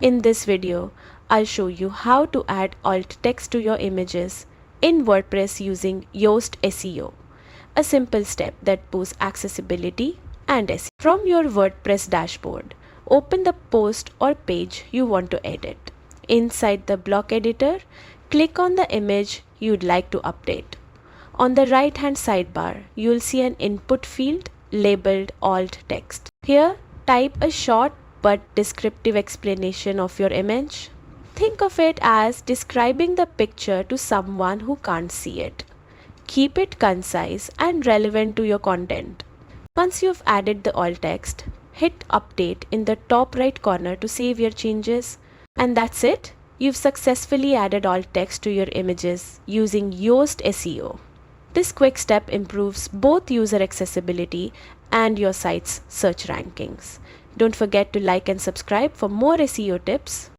In this video, I'll show you how to add alt text to your images in WordPress using Yoast SEO, a simple step that boosts accessibility and SEO. From your WordPress dashboard, open the post or page you want to edit. Inside the block editor, click on the image you'd like to update. On the right-hand sidebar, you'll see an input field labeled alt text. Here, type a short but descriptive explanation of your image. Think of it as describing the picture to someone who can't see it. Keep it concise and relevant to your content. Once you've added the alt text, hit update in the top right corner to save your changes. And that's it. You've successfully added alt text to your images using Yoast SEO. This quick step improves both user accessibility and your site's search rankings. Don't forget to like and subscribe for more SEO tips.